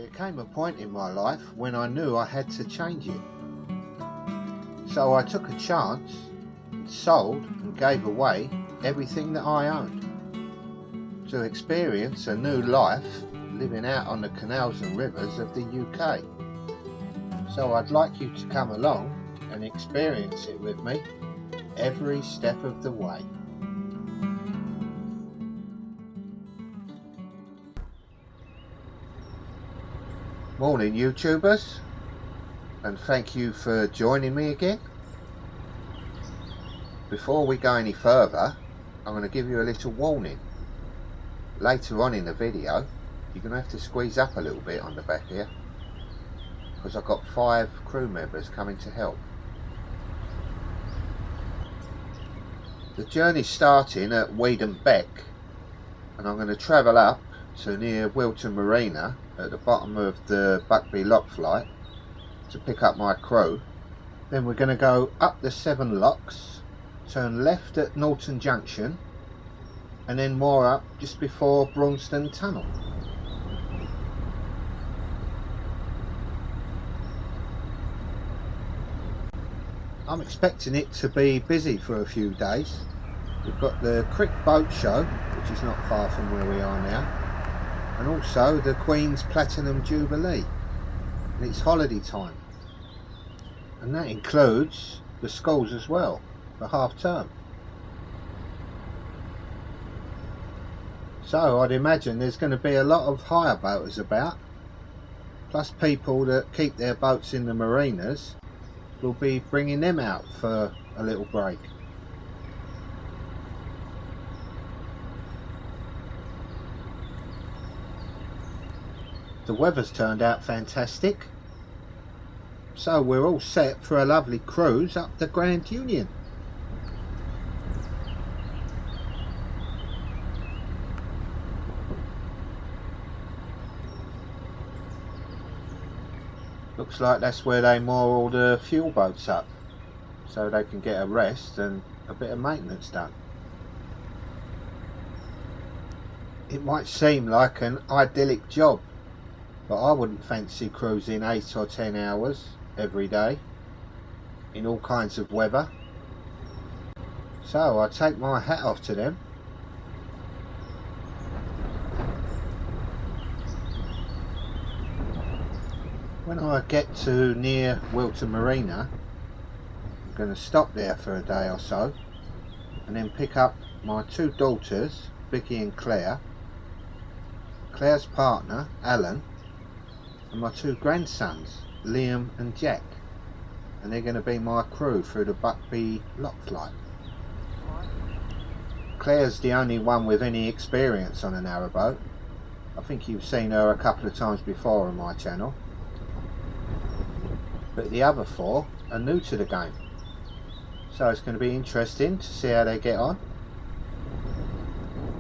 There came a point in my life when I knew I had to change it. So I took a chance and sold and gave away everything that I owned to experience a new life living out on the canals and rivers of the UK. So I'd like you to come along and experience it with me every step of the way. Morning YouTubers, and thank you for joining me again. Before we go any further, I'm going to give you a little warning. Later on in the video, you're going to have to squeeze up a little bit on the back here, because I've got 5 crew members coming to help. The journey's starting at Weedon Bec, and I'm going to travel up to near Wilton Marina at the bottom of the Buckby Lock flight to pick up my crew. Then we're going to go up the 7 locks, turn left at Norton Junction, and then more up just before Braunston Tunnel. I'm expecting it to be busy for a few days. We've got the Crick Boat Show, which is not far from where we are now, and also the Queen's Platinum Jubilee, and it's holiday time, and that includes the schools as well for half term. So I'd imagine there's going to be a lot of hire boaters about, plus people that keep their boats in the marinas will be bringing them out for a little break. The weather's turned out fantastic, so we're all set for a lovely cruise up the Grand Union. Looks like that's where they moor all the fuel boats up, so they can get a rest and a bit of maintenance done. It might seem like an idyllic job, but I wouldn't fancy cruising 8 or 10 hours every day in all kinds of weather. So I take my hat off to them. When I get to near Wilton Marina, I'm going to stop there for a day or so and then pick up my 2 daughters, Vicky and Claire, Claire's partner, Alan, and my 2 grandsons, Liam and Jack, and they're going to be my crew through the Buckby Lock flight. Claire's the only one with any experience on a narrowboat. I think you've seen her a couple of times before on my channel, but the other 4 are new to the game, so it's going to be interesting to see how they get on.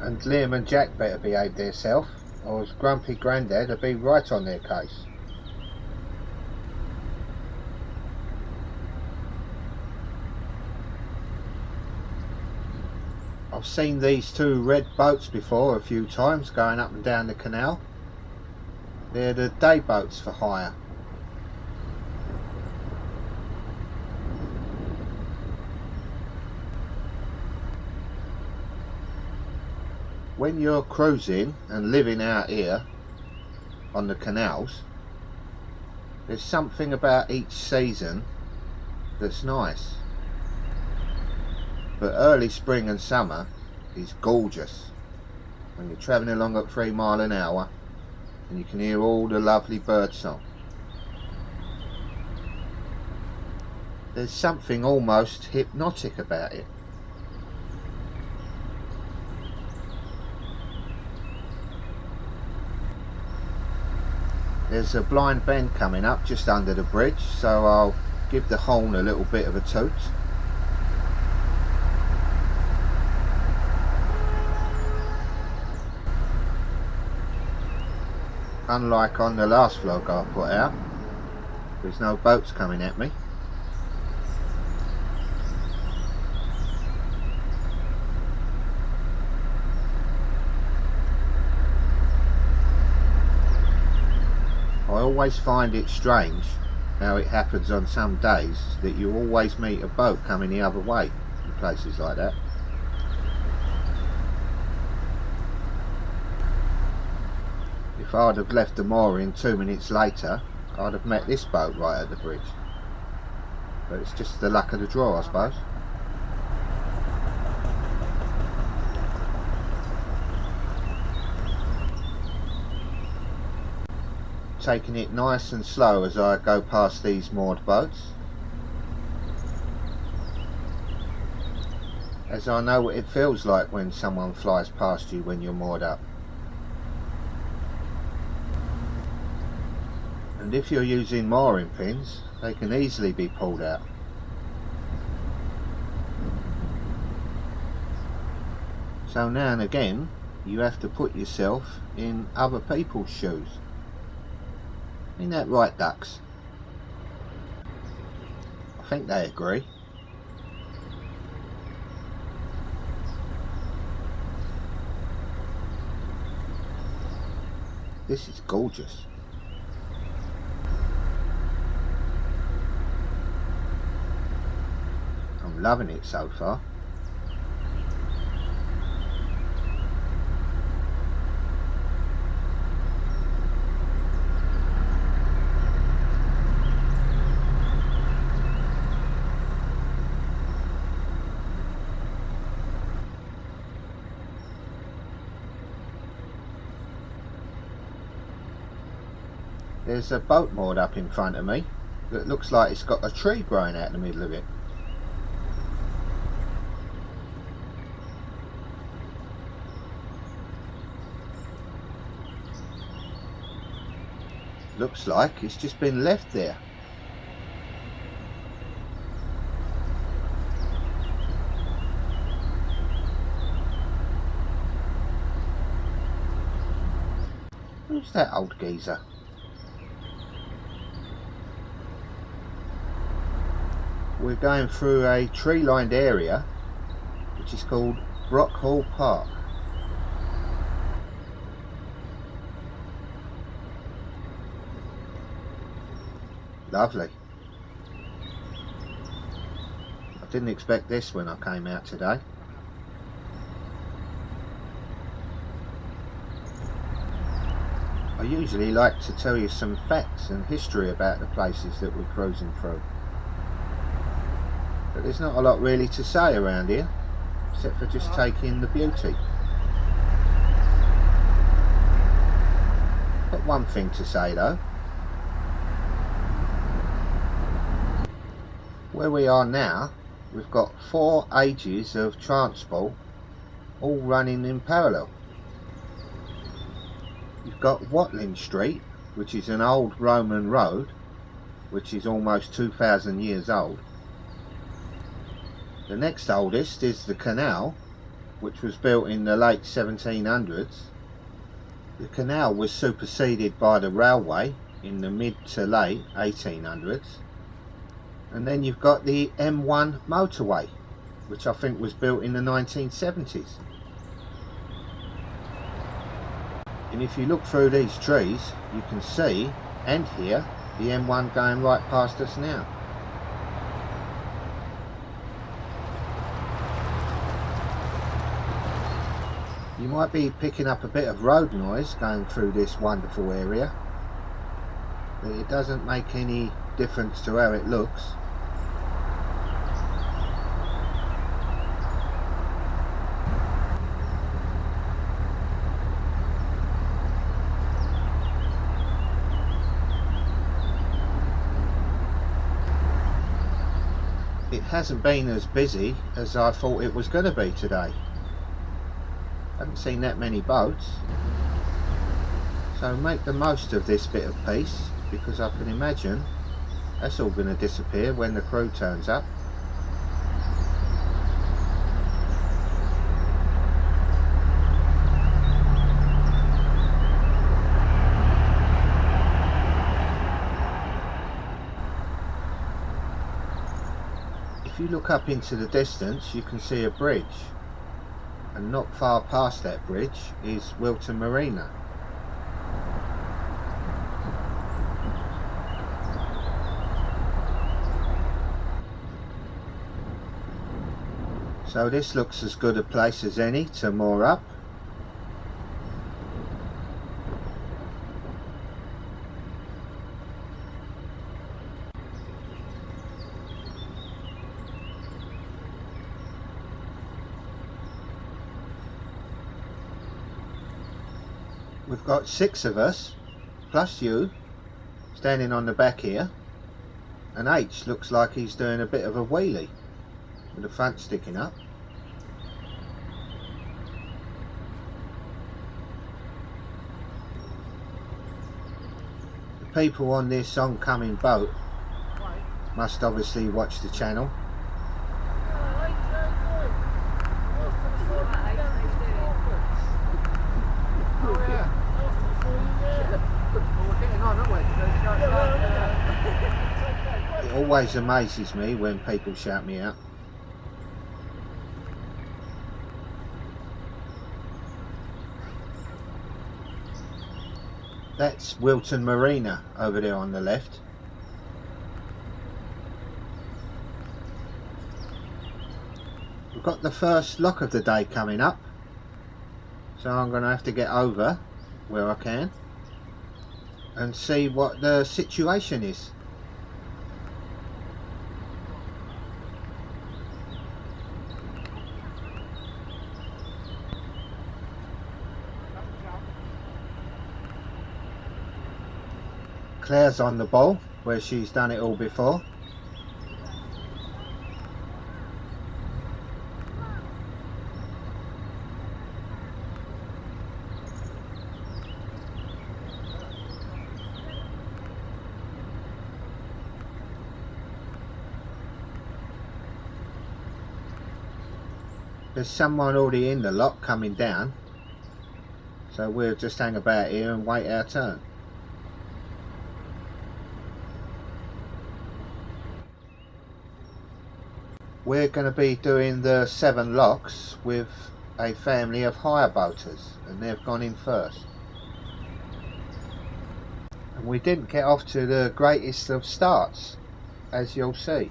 And Liam and Jack better behave themselves, or as grumpy Grandad will be right on their case. I've seen these 2 red boats before a few times going up and down the canal. They're the day boats for hire. When you're cruising and living out here on the canals, there's something about each season that's nice. But early spring and summer is gorgeous when you're travelling along at 3 miles an hour and you can hear all the lovely bird song. There's something almost hypnotic about it. There's a blind bend coming up just under the bridge, so I'll give the horn a little bit of a toot. Unlike on the last vlog I put out, there's no boats coming at me. always find it strange how it happens on some days that you always meet a boat coming the other way in places like that. If I'd have left the mooring 2 minutes later, I'd have met this boat right at the bridge. But it's just the luck of the draw, I suppose. Taking it nice and slow as I go past these moored boats, as I know what it feels like when someone flies past you when you're moored up. And if you're using mooring pins, they can easily be pulled out. So now and again you have to put yourself in other people's shoes. Ain't that right, ducks? I think they agree. This is gorgeous. I'm loving it so far. There's a boat moored up in front of me that looks like it's got a tree growing out in the middle of it. Looks like it's just been left there. Who's that old geezer? We're going through a tree-lined area which is called Brockhall Park. Lovely. I didn't expect this when I came out today. I usually like to tell you some facts and history about the places that we're cruising through. But there's not a lot really to say around here, except for just taking the beauty. But one thing to say though. Where we are now, we've got 4 ages of transport all running in parallel. You've got Watling Street, which is an old Roman road, which is almost 2,000 years old. The next oldest is the canal, which was built in the late 1700s. The canal was superseded by the railway in the mid to late 1800s. And then you've got the M1 motorway, which I think was built in the 1970s. And if you look through these trees, you can see and hear the M1 going right past us now. You might be picking up a bit of road noise going through this wonderful area, but it doesn't make any difference to how it looks. It hasn't been as busy as I thought it was going to be today. I haven't seen that many boats, so make the most of this bit of peace, because I can imagine that's all going to disappear when the crew turns up. If you look up into the distance, you can see a bridge. And not far past that bridge is Wilton Marina. So this looks as good a place as any to moor up. We've got 6 of us, plus you, standing on the back here, and Aitch looks like he's doing a bit of a wheelie, with the front sticking up. The people on this oncoming boat must obviously watch the channel. It always amazes me when people shout me out. That's Wilton Marina over there on the left. We've got the first lock of the day coming up, so I'm going to have to get over where I can and see what the situation is. Claire's on the ball where she's done it all before. There's someone already in the lock coming down, so we'll just hang about here and wait our turn. We're going to be doing the 7 locks with a family of hire boaters, and they've gone in first. And we didn't get off to the greatest of starts, as you'll see.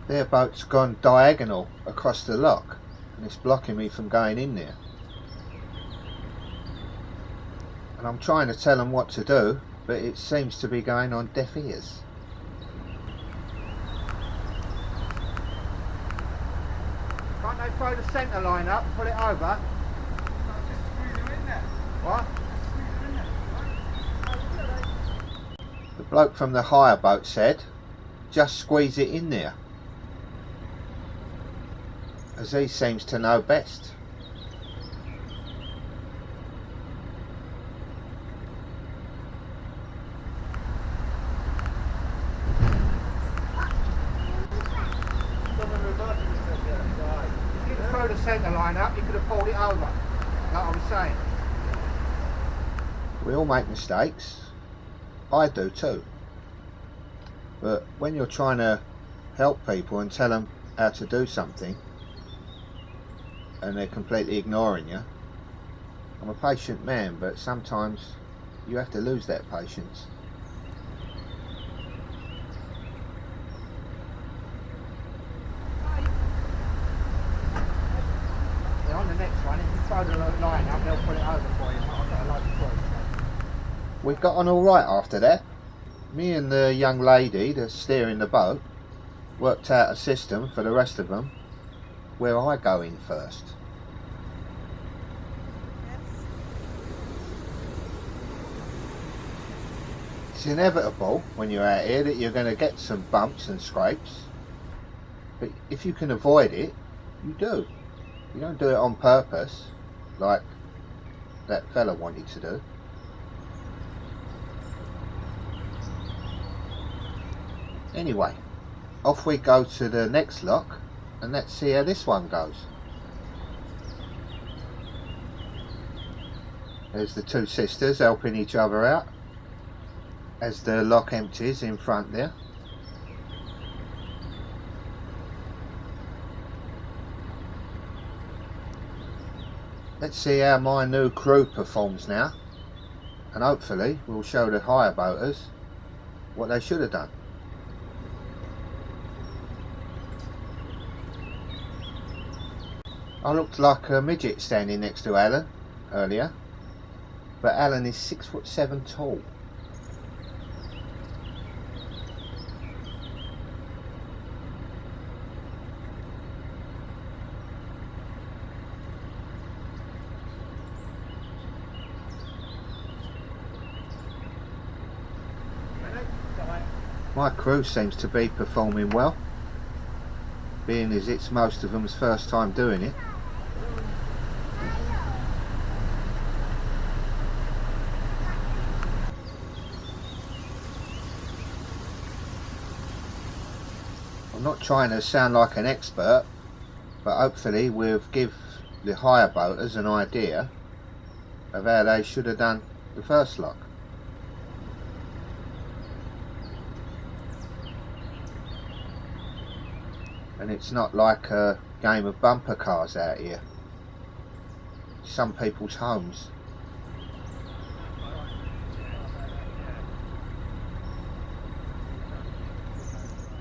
Their boat's gone diagonal across the lock, and it's blocking me from going in there. And I'm trying to tell them what to do, but it seems to be going on deaf ears. Can't they throw the centre line up and pull it over? Just squeeze them in there. What? Just squeeze them in there. The bloke from the hire boat said, just squeeze it in there, as he seems to know best. If you throw the centre line up, you could have pulled it over, like I was saying. We all make mistakes. I do too. But when you're trying to help people and tell them how to do something, and they're completely ignoring you, I'm a patient man, but sometimes you have to lose that patience. Then on the next one, if you throw the line up, they'll pull it over for you. I've got a load of choice. We got on alright after that. Me and the young lady that's steering the boat worked out a system for the rest of them where I go in first. It's inevitable when you're out here that you're going to get some bumps and scrapes, but if you can avoid it, you do. You don't do it on purpose like that fella wanted to do. Anyway, off we go to the next lock, and let's see how this one goes. There's the 2 sisters helping each other out as the lock empties in front there. Let's see how my new crew performs now, and hopefully we'll show the hire boaters what they should have done. I looked like a midget standing next to Alan earlier, but Alan is 6'7" tall. My crew seems to be performing well, being as it's most of them's first time doing it. I'm not trying to sound like an expert, but hopefully we'll give the higher boaters an idea of how they should have done the first lock. And it's not like a game of bumper cars out here. Some people's homes.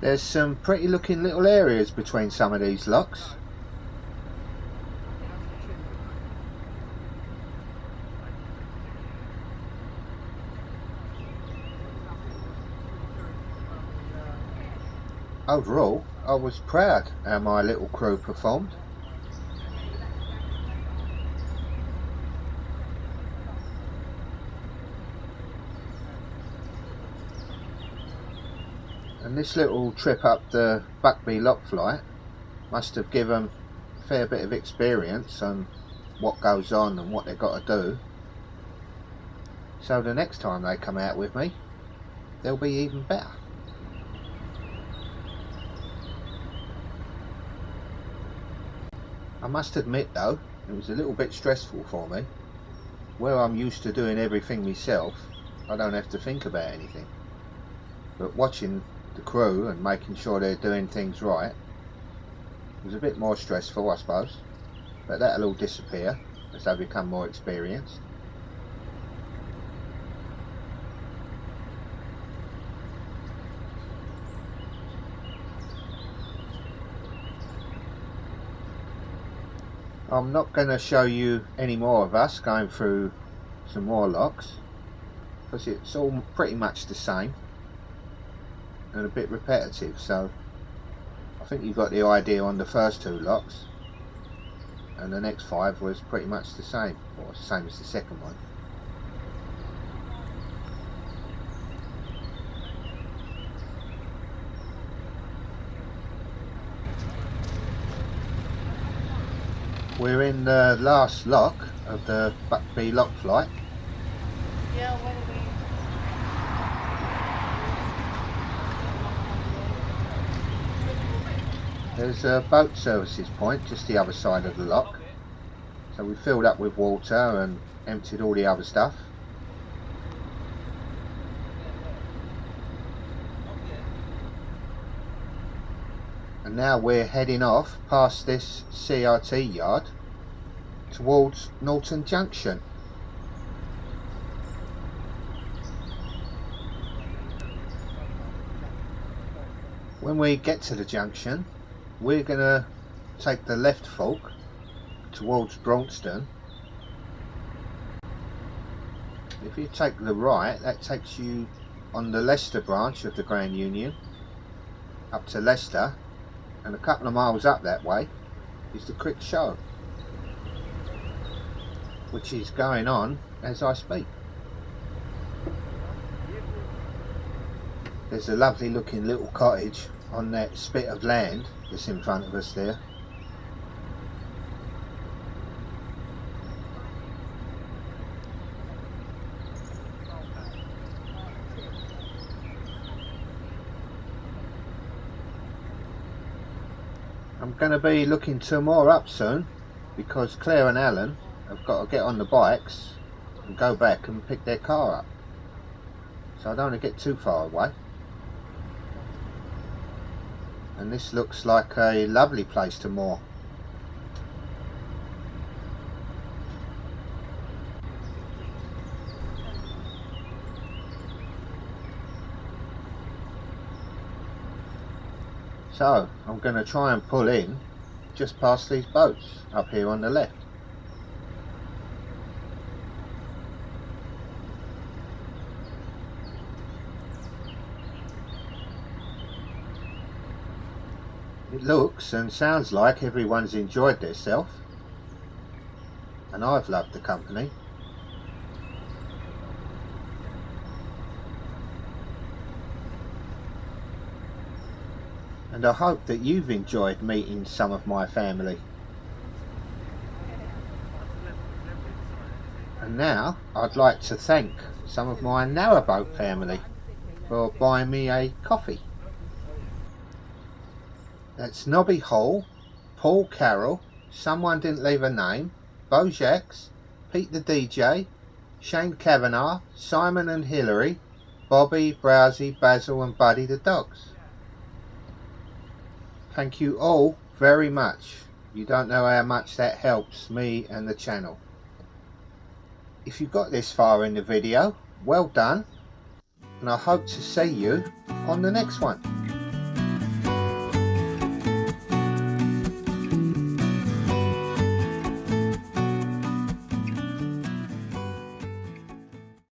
There's some pretty looking little areas between some of these locks. Overall, I was proud how my little crew performed. And this little trip up the Buckby Lock flight must have given a fair bit of experience on what goes on and what they've got to do. So the next time they come out with me, they'll be even better. I must admit though, it was a little bit stressful for me. Where I'm used to doing everything myself, I don't have to think about anything. But watching the crew and making sure they're doing things right was a bit more stressful, I suppose. But that'll all disappear as they become more experienced. I'm not going to show you any more of us going through some more locks, because it's all pretty much the same and a bit repetitive, so I think you got the idea on the first two locks, and the next 5 was pretty much the same, or same as the second one. We're in the last lock of the Buckby Lock flight. Yeah, when we... There's a boat services point just the other side of the lock. So we filled up with water and emptied all the other stuff. And now we're heading off past this CRT yard towards Norton Junction. When we get to the junction, we're going to take the left fork towards Braunston. If you take the right, that takes you on the Leicester branch of the Grand Union up to Leicester, and a couple of miles up that way is the Crick Show, which is going on as I speak. There's a lovely looking little cottage on that spit of land that's in front of us there. I'm going to be looking to moor up soon, because Claire and Alan have got to get on the bikes and go back and pick their car up, so I don't want to get too far away. And this looks like a lovely place to moor. So I'm going to try and pull in just past these boats up here on the left. It looks and sounds like everyone's enjoyed themselves, and I've loved the company. And I hope that you've enjoyed meeting some of my family. And now I'd like to thank some of my Narrowboat family for buying me a coffee. That's Nobby Hall, Paul Carroll, Someone Didn't Leave a Name, Bojax, Pete the DJ, Shane Kavanagh, Simon and Hillary, Bobby, Browsy, Basil and Buddy the dogs. Thank you all very much. You don't know how much that helps me and the channel. If you got this far in the video, well done, and I hope to see you on the next one.